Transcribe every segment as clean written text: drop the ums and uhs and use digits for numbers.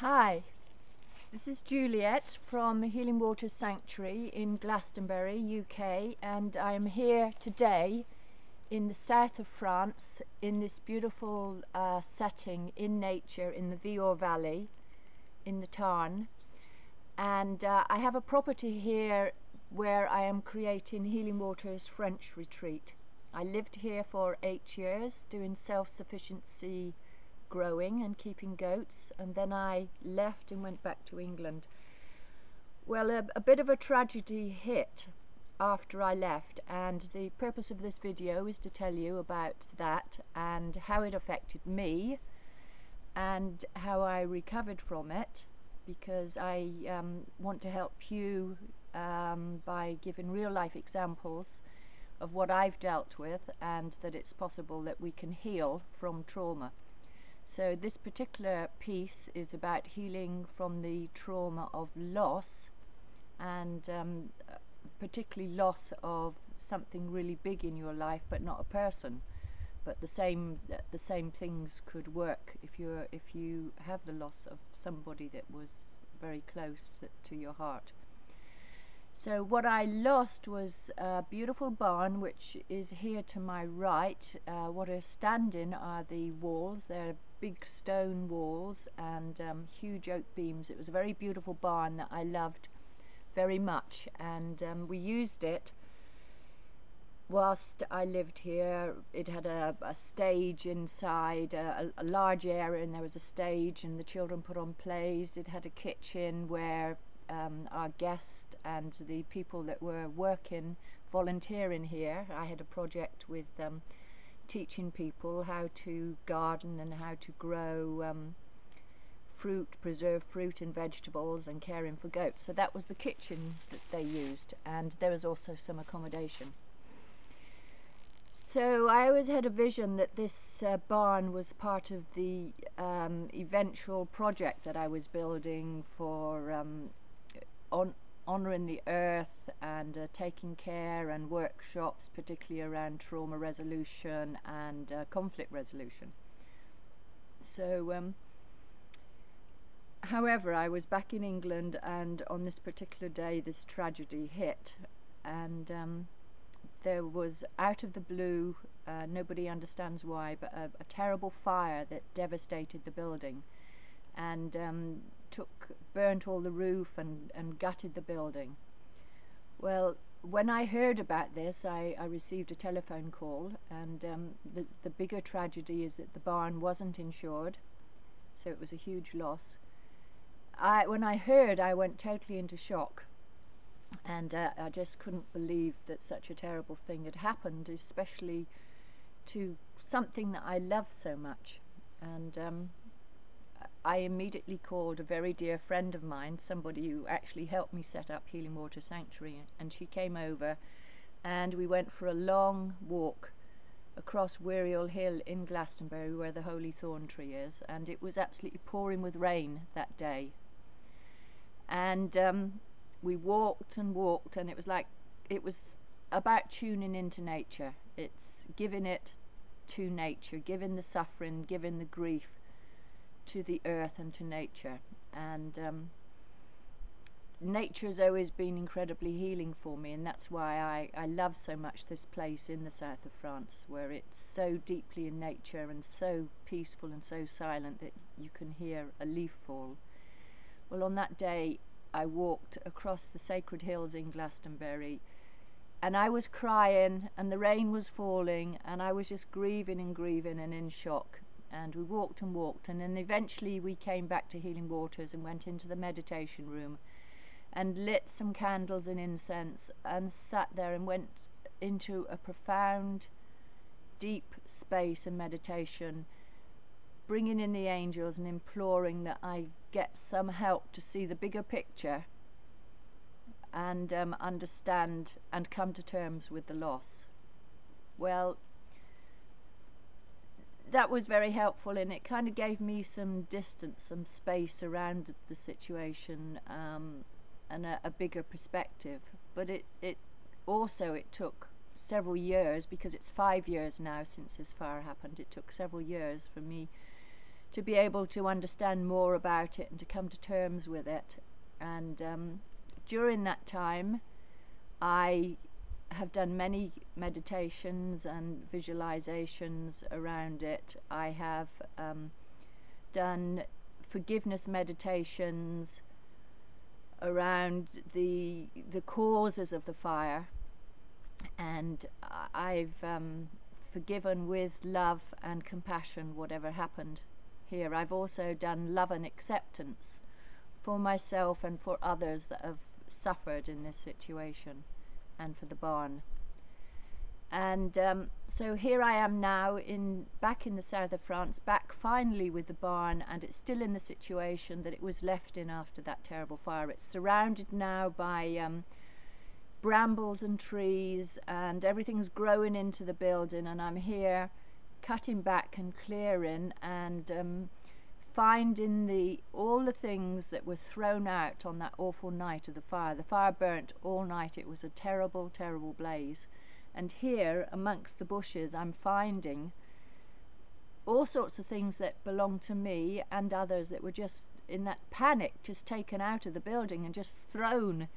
Hi, this is Juliet from Healing Waters Sanctuary in Glastonbury, UK, and I am here today in the south of France in this beautiful setting in nature in the Vior Valley in the Tarn. And I have a property here where I am creating Healing Waters French Retreat. I lived here for 8 years doing self-sufficiency growing and keeping goats, and then I left and went back to England. Well, a bit of a tragedy hit after I left, and the purpose of this video is to tell you about that and how it affected me and how I recovered from it, because I want to help you by giving real life examples of what I've dealt with, and that it's possible that we can heal from trauma. So this particular piece is about healing from the trauma of loss, and particularly loss of something really big in your life, but not a person. But the same things could work if you have the loss of somebody that was very close to your heart. So what I lost was a beautiful barn, which is here to my right. What are standing are the walls. They're big stone walls and huge oak beams. It was a very beautiful barn that I loved very much, and we used it whilst I lived here. It had a stage inside, a large area, and there was a stage, and the children put on plays. It had a kitchen where our guests and the people that were volunteering here. I had a project with teaching people how to garden and how to grow preserve fruit and vegetables, and caring for goats. So that was the kitchen that they used, and there was also some accommodation. So I always had a vision that this barn was part of the eventual project that I was building for honouring the earth and taking care, and workshops particularly around trauma resolution and conflict resolution. So however, I was back in England, and on this particular day this tragedy hit, and there was, out of the blue, nobody understands why, but a terrible fire that devastated the building and burnt all the roof and gutted the building. Well, when I heard about this, I received a telephone call, and the bigger tragedy is that the barn wasn't insured, so it was a huge loss. When I heard, I went totally into shock, and I just couldn't believe that such a terrible thing had happened, especially to something that I love so much. And I immediately called a very dear friend of mine, somebody who actually helped me set up Healing Waters Sanctuary, and she came over, and we went for a long walk across Wiriel Hill in Glastonbury, where the Holy Thorn Tree is, and it was absolutely pouring with rain that day. And we walked and walked, and it was about tuning into nature. It's giving it to nature, giving the suffering, giving the grief to the earth and to nature. And nature has always been incredibly healing for me, and that's why I love so much this place in the south of France, where it's so deeply in nature and so peaceful and so silent that you can hear a leaf fall. Well, on that day I walked across the sacred hills in Glastonbury, and I was crying, and the rain was falling, and I was just grieving and in shock. And we walked and walked, and then eventually we came back to Healing Waters and went into the meditation room and lit some candles and incense and sat there and went into a profound, deep space and meditation, bringing in the angels and imploring that I get some help to see the bigger picture and understand and come to terms with the loss. Well, that was very helpful, and it kind of gave me some distance, some space around the situation, and a bigger perspective. But it took several years, because it's 5 years now since this fire happened. It took several years for me to be able to understand more about it and to come to terms with it. And during that time, I have done many meditations and visualizations around it. I have done forgiveness meditations around the causes of the fire, and I've forgiven with love and compassion whatever happened here. I've also done love and acceptance for myself and for others that have suffered in this situation, and for the barn. And so here I am now back in the south of France, back finally with the barn, and it's still in the situation that it was left in after that terrible fire. It's surrounded now by brambles and trees, and everything's growing into the building, and I'm here cutting back and clearing and finding all the things that were thrown out on that awful night of the fire. The fire burnt all night. It was a terrible, terrible blaze. And here amongst the bushes I'm finding all sorts of things that belong to me and others that were just in that panic just taken out of the building and just thrown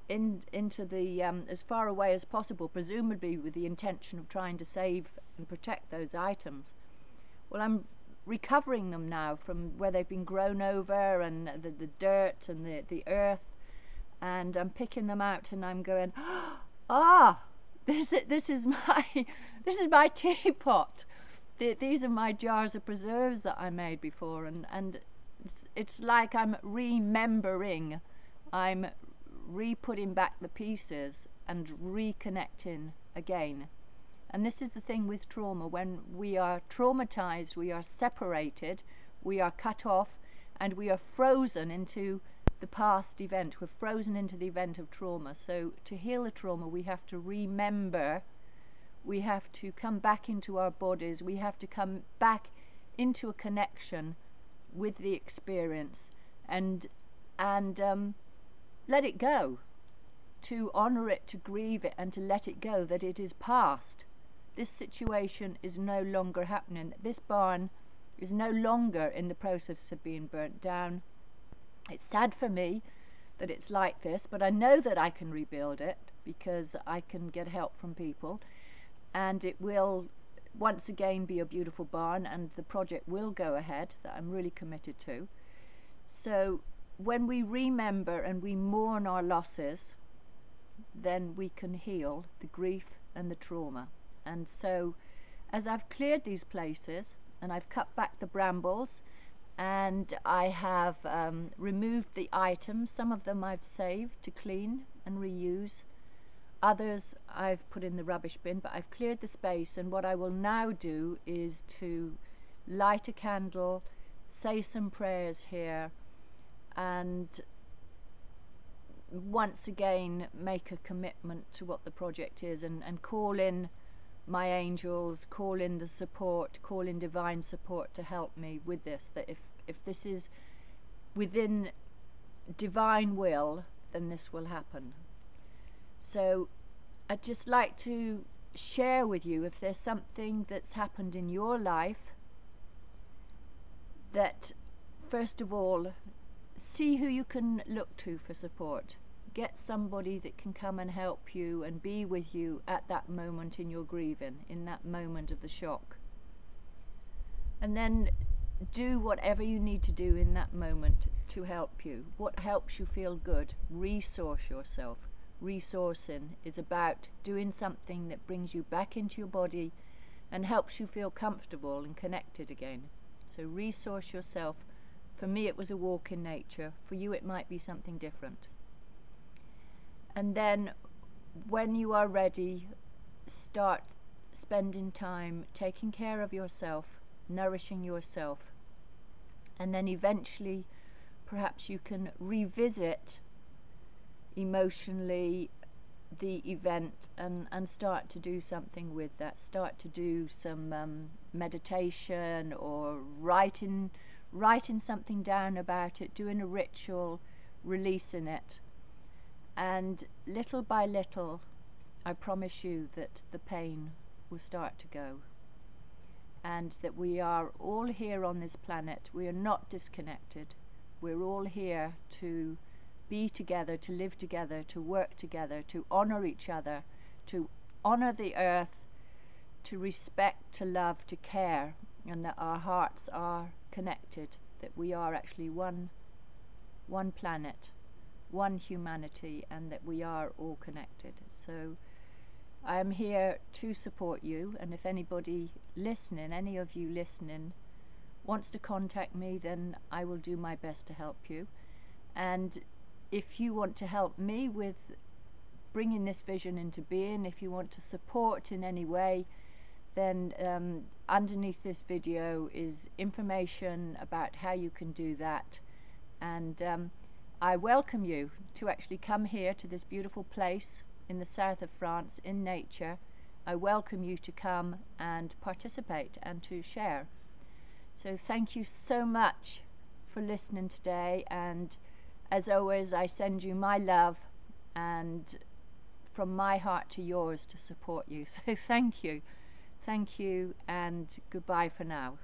into the as far away as possible, presumably with the intention of trying to save and protect those items. Well, I'm recovering them now from where they've been grown over, and the dirt and the earth, and I'm picking them out and I'm going, ah, this is my teapot. These are my jars of preserves that I made before, and it's like I'm remembering, I'm re-putting back the pieces and reconnecting again. And this is the thing with trauma. When we are traumatized, we are separated, we are cut off, and we are frozen into the past event. We're frozen into the event of trauma. So to heal the trauma, we have to remember, we have to come back into our bodies, we have to come back into a connection with the experience and let it go, to honor it, to grieve it, and to let it go, that it is past. This situation is no longer happening. This barn is no longer in the process of being burnt down. It's sad for me that it's like this, but I know that I can rebuild it because I can get help from people, and it will once again be a beautiful barn, and the project will go ahead, that I'm really committed to. So when we remember and we mourn our losses, then we can heal the grief and the trauma. And so as I've cleared these places and I've cut back the brambles and I have removed the items, some of them I've saved to clean and reuse, others I've put in the rubbish bin, but I've cleared the space, and what I will now do is to light a candle, say some prayers here, and once again make a commitment to what the project is, and call in my angels, call in the support, call in divine support to help me with this, that if this is within divine will, then this will happen. So I'd just like to share with you, if there's something that's happened in your life, that first of all, see who you can look to for support. Get somebody that can come and help you and be with you at that moment in your grieving, in that moment of the shock. And then do whatever you need to do in that moment to help you. What helps you feel good? Resource yourself. Resourcing is about doing something that brings you back into your body and helps you feel comfortable and connected again. So resource yourself. For me it was a walk in nature. For you it might be something different. And then when you are ready, start spending time taking care of yourself, nourishing yourself, and then eventually perhaps you can revisit emotionally the event and start to do something with that. Start to do some meditation or writing something down about it, doing a ritual, releasing it. And little by little, I promise you that the pain will start to go. and that we are all here on this planet. We are not disconnected. We're all here to be together, to live together, to work together, to honor each other, to honor the earth, to respect, to love, to care, and that our hearts are connected, that we are actually one planet, one humanity, and that we are all connected. So I'm here to support you, and if anybody listening, any of you listening, wants to contact me, then I will do my best to help you. And if you want to help me with bringing this vision into being, if you want to support in any way, then underneath this video is information about how you can do that. And I welcome you to actually come here to this beautiful place in the south of France, in nature. I welcome you to come and participate and to share. So thank you so much for listening today, and as always, I send you my love, and from my heart to yours, to support you. So thank you, and goodbye for now.